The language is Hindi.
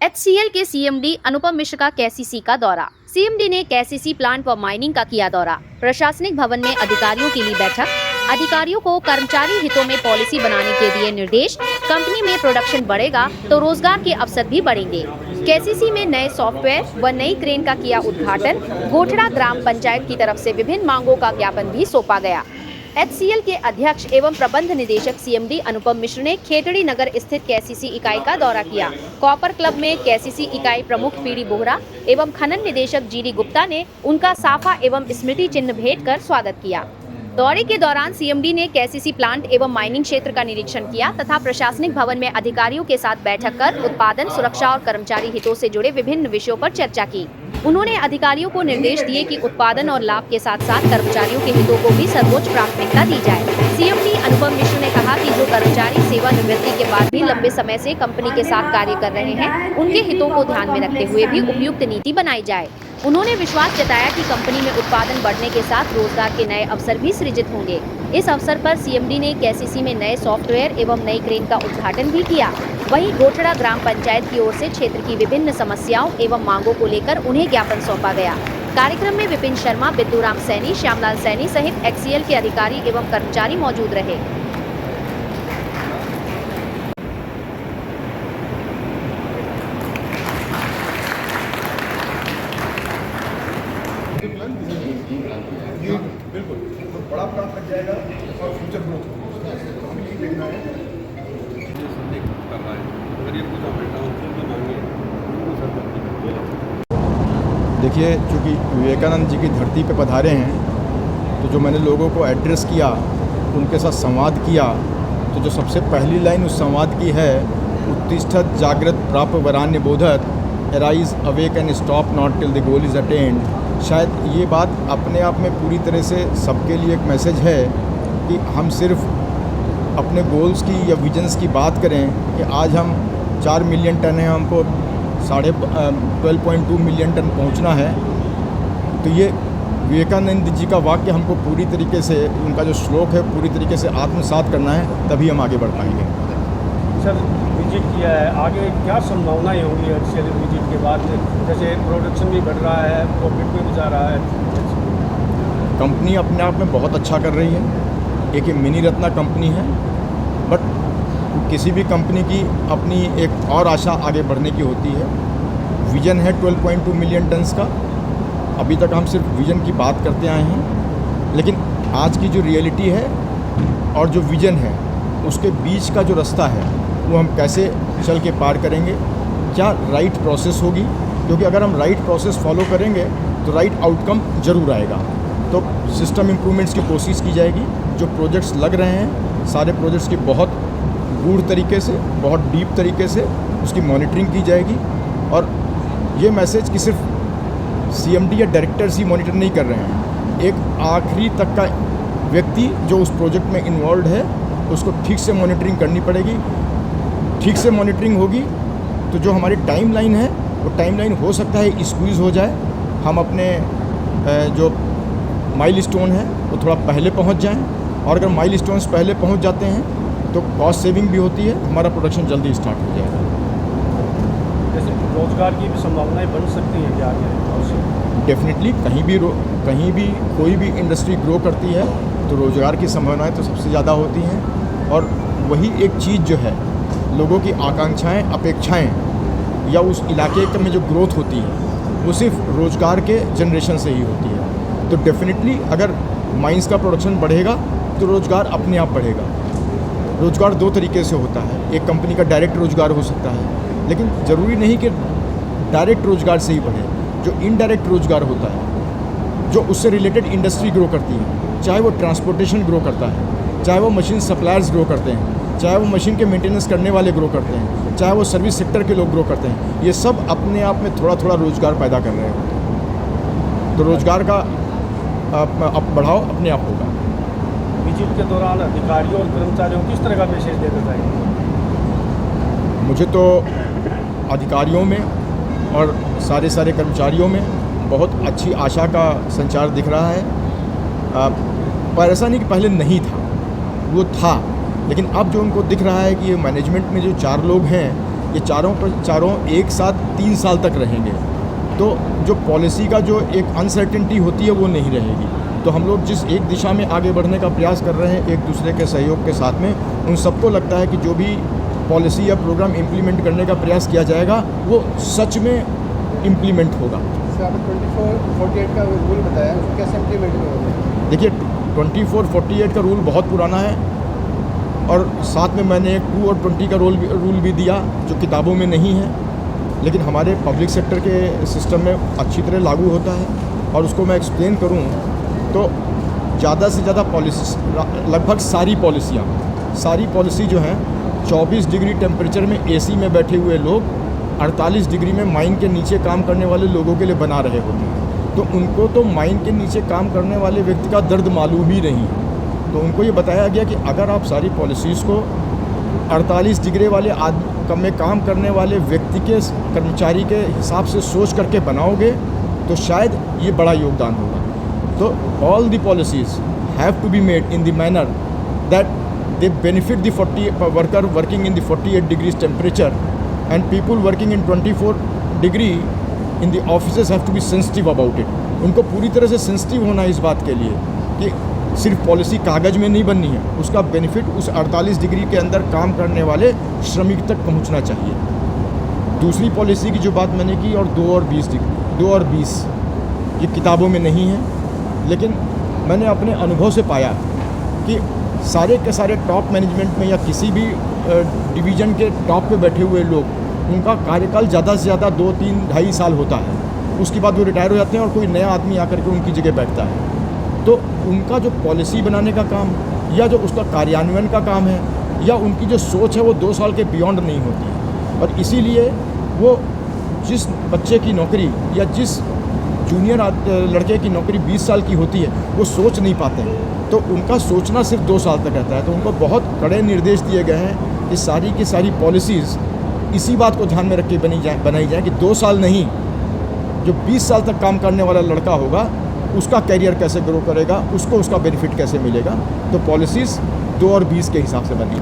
HCL के सीएमडी अनुपम मिश्र का केसीसी का दौरा। सीएमडी ने केसीसी प्लांट व माइनिंग का किया दौरा। प्रशासनिक भवन में अधिकारियों की ली बैठक। अधिकारियों को कर्मचारी हितों में पॉलिसी बनाने के दिए निर्देश। कंपनी में प्रोडक्शन बढ़ेगा तो रोजगार के अवसर भी बढ़ेंगे। केसीसी में नए सॉफ्टवेयर व नई क्रेन का किया उद्घाटन। गोठड़ा ग्राम पंचायत की तरफ से विभिन्न मांगों का ज्ञापन भी सौंपा गया। HCL के अध्यक्ष एवं प्रबंध निदेशक सीएमडी अनुपम मिश्र ने खेतड़ी नगर स्थित केसीसी इकाई का दौरा किया। कॉपर क्लब में केसीसी इकाई प्रमुख पीडी बोहरा एवं खनन निदेशक जीडी गुप्ता ने उनका साफा एवं स्मृति चिन्ह भेंट कर स्वागत किया। दौरे के दौरान सीएमडी ने केसीसी प्लांट एवं माइनिंग क्षेत्र का निरीक्षण किया तथा प्रशासनिक भवन में अधिकारियों के साथ बैठक कर उत्पादन, सुरक्षा और कर्मचारी हितों से जुड़े विभिन्न विषयों पर चर्चा की। उन्होंने अधिकारियों को निर्देश दिए कि उत्पादन और लाभ के साथ साथ कर्मचारियों के हितों को भी सर्वोच्च प्राथमिकता दी जाए। सीएमडी अनुपम मिश्र ने कहा कि जो कर्मचारी सेवानिवृत्ति के बाद भी लंबे समय से कंपनी के साथ कार्य कर रहे हैं, उनके हितों को ध्यान में रखते हुए भी उपयुक्त नीति बनाई जाए। उन्होंने विश्वास जताया कि कंपनी में उत्पादन बढ़ने के साथ रोजगार के नए अवसर भी सृजित होंगे। इस अवसर पर सीएमडी ने केसीसी में नए सॉफ्टवेयर एवं नई क्रेन का उद्घाटन भी किया। वहीं गोठड़ा ग्राम पंचायत की ओर से क्षेत्र की विभिन्न समस्याओं एवं मांगों को लेकर उन्हें ज्ञापन सौंपा गया। कार्यक्रम में विपिन शर्मा, बिद्दूराम सैनी, श्यामलाल सैनी सहित HCL के अधिकारी एवं कर्मचारी मौजूद रहे। बिल्कुल, तो बड़ा प्लान लग जाएगा और फ्यूचर ग्रोथ होगी। हमें यही देखना है। देखिए, चूँकि विवेकानंद जी की धरती पे पधारे हैं, तो जो मैंने लोगों को एड्रेस किया, उनके साथ संवाद किया, तो जो सबसे पहली लाइन उस संवाद की है, उत्तिष्ठत जागृत प्राप वरान्य बोधत, arise awake and stop not till the goal is attend. शायद ये बात अपने आप में पूरी तरह से सबके लिए एक मैसेज है कि हम सिर्फ अपने गोल्स की या विजन्स की बात करें कि आज हम 4 मिलियन टन है, हमको 12.2 मिलियन टन पहुंचना है। तो ये विवेकानंद जी का वाक्य हमको पूरी तरीके से, उनका जो श्लोक है, पूरी तरीके से आत्मसात करना है, तभी हम आगे बढ़ पाएंगे। सर, विजिट किया है, आगे क्या संभावनाएं होंगी HCL विजिट के बाद? जैसे प्रोडक्शन भी बढ़ रहा है, प्रॉफिट भी भी जा रहा है। कंपनी अपने आप में बहुत अच्छा कर रही है। एक मिनी रत्ना कंपनी है, बट किसी भी कंपनी की अपनी एक और आशा आगे बढ़ने की होती है। विज़न है 12.2 मिलियन टन्स का। अभी तक हम सिर्फ विज़न की बात करते आए हैं, लेकिन आज की जो रियलिटी है और जो विज़न है, उसके बीच का जो रास्ता है, वो हम कैसे चल के पार करेंगे, क्या राइट प्रोसेस होगी, क्योंकि अगर हम राइट प्रोसेस फॉलो करेंगे तो राइट आउटकम ज़रूर आएगा। तो सिस्टम इम्प्रूवमेंट्स की कोशिश की जाएगी। जो प्रोजेक्ट्स लग रहे हैं, सारे प्रोजेक्ट्स की बहुत गूढ़ तरीके से, बहुत डीप तरीके से उसकी मॉनिटरिंग की जाएगी। और ये मैसेज कि सिर्फ CMD या डायरेक्टर्स ही मॉनिटर नहीं कर रहे हैं, एक आखिरी तक का व्यक्ति जो उस प्रोजेक्ट में इन्वॉल्व है, उसको ठीक से मॉनिटरिंग करनी पड़ेगी। ठीक से मॉनिटरिंग होगी तो जो हमारी टाइमलाइन है, वो टाइमलाइन हो सकता है स्क्वीज़ हो जाए, हम अपने जो माइलस्टोन है वो थोड़ा पहले पहुंच जाएं, और अगर माइलस्टोन्स पहले पहुंच जाते हैं तो कॉस्ट सेविंग भी होती है, हमारा प्रोडक्शन जल्दी स्टार्ट हो जाएगा। जैसे रोजगार की भी संभावनाएं बन सकती हैं क्या आगे? डेफिनेटली कहीं भी कोई भी इंडस्ट्री ग्रो करती है तो रोज़गार की संभावनाएं तो सबसे ज़्यादा होती हैं। और वही एक चीज़ जो है, लोगों की आकांक्षाएं, अपेक्षाएं या उस इलाके में जो ग्रोथ होती है, वो सिर्फ रोज़गार के जनरेशन से ही होती है। तो डेफिनेटली अगर माइंस का प्रोडक्शन बढ़ेगा तो रोज़गार अपने आप बढ़ेगा। रोज़गार दो तरीके से होता है, एक कंपनी का डायरेक्ट रोज़गार हो सकता है, लेकिन ज़रूरी नहीं कि डायरेक्ट रोज़गार से ही बढ़े। जो इनडायरेक्ट रोज़गार होता है, जो उससे रिलेटेड इंडस्ट्री ग्रो करती है, चाहे वो ट्रांसपोर्टेशन ग्रो करता है, चाहे वो मशीन सप्लायर्स ग्रो करते हैं, चाहे वो मशीन के मेंटेनेंस करने वाले ग्रो करते हैं, चाहे वो सर्विस सेक्टर के लोग ग्रो करते हैं, ये सब अपने आप में थोड़ा थोड़ा रोज़गार पैदा कर रहे होते हैं। तो रोज़गार का बढ़ाव अपने आप होगा। विजिट के दौरान अधिकारियों और कर्मचारियों को किस तरह का मैसेज देना चाहिए? मुझे तो अधिकारियों में और सारे कर्मचारियों में बहुत अच्छी आशा का संचार दिख रहा है। पर ऐसा नहीं कि पहले नहीं था, वो था, लेकिन अब जो उनको दिख रहा है कि ये मैनेजमेंट में जो 4 लोग हैं, ये चारों एक साथ 3 साल तक रहेंगे। तो जो पॉलिसी का जो एक अनसर्टेनिटी होती है वो नहीं रहेगी। तो हम लोग जिस एक दिशा में आगे बढ़ने का प्रयास कर रहे हैं एक दूसरे के सहयोग के साथ में, उन सबको लगता है कि जो भी पॉलिसी या प्रोग्राम इम्प्लीमेंट करने का प्रयास किया जाएगा वो सच में इम्प्लीमेंट होगा। सर आपने 24-48 का रूल बताया, उसको कैसे इम्प्लीमेंट करोगे? देखिए 24-48 का रूल बहुत पुराना है और साथ में मैंने एक 2 और 20 का रूल भी दिया जो किताबों में नहीं है, लेकिन हमारे पब्लिक सेक्टर के सिस्टम में अच्छी तरह लागू होता है। और उसको मैं एक्सप्लेन करूं तो ज़्यादा से ज़्यादा पॉलिसी, लगभग सारी पॉलिसी जो हैं 24 डिग्री टेम्परेचर में एसी में बैठे हुए लोग 48 डिग्री में माइन के नीचे काम करने वाले लोगों के लिए बना रहे होते हैं। तो उनको तो माइन के नीचे काम करने वाले व्यक्ति का दर्द मालूम ही नहीं है। तो उनको ये बताया गया कि अगर आप सारी पॉलिसीज़ को 48 डिग्री वाले में काम करने वाले व्यक्ति के कर्मचारी के हिसाब से सोच करके बनाओगे तो शायद ये बड़ा योगदान होगा। तो all the policies have to be made in the manner that they benefit the 40 worker working in the 48 degrees temperature and people working in 24 degree in the offices have to be sensitive about it. उनको पूरी तरह से सेंसिटिव होना है इस बात के लिए कि सिर्फ पॉलिसी कागज़ में नहीं बननी है, उसका बेनिफिट उस 48 डिग्री के अंदर काम करने वाले श्रमिक तक पहुंचना चाहिए। दूसरी पॉलिसी की जो बात मैंने की और 2 और 20 ये किताबों में नहीं है, लेकिन मैंने अपने अनुभव से पाया कि सारे के सारे टॉप मैनेजमेंट में या किसी भी डिवीज़न के टॉप पे बैठे हुए लोग उनका कार्यकाल ज़्यादा से ज़्यादा 2, 3, 2.5 साल होता है। उसके बाद वो रिटायर हो जाते हैं और कोई नया आदमी आकर के उनकी जगह बैठता है। तो उनका जो पॉलिसी बनाने का काम या जो उसका कार्यान्वयन का काम है या उनकी जो सोच है वो 2 साल के बियॉन्ड नहीं होती है। और इसीलिए वो जिस बच्चे की नौकरी या जिस जूनियर लड़के की नौकरी 20 साल की होती है वो सोच नहीं पाते हैं। तो उनका सोचना सिर्फ 2 साल तक रहता है। तो उनको बहुत कड़े निर्देश दिए गए हैं कि सारी की सारी पॉलिसीज़ इसी बात को ध्यान में रख के बनाई जाए कि 2 साल नहीं, जो 20 साल तक काम करने वाला लड़का होगा उसका कैरियर कैसे ग्रो करेगा, उसको उसका बेनिफिट कैसे मिलेगा। तो पॉलिसीज़ 2 और 20 के हिसाब से बनी।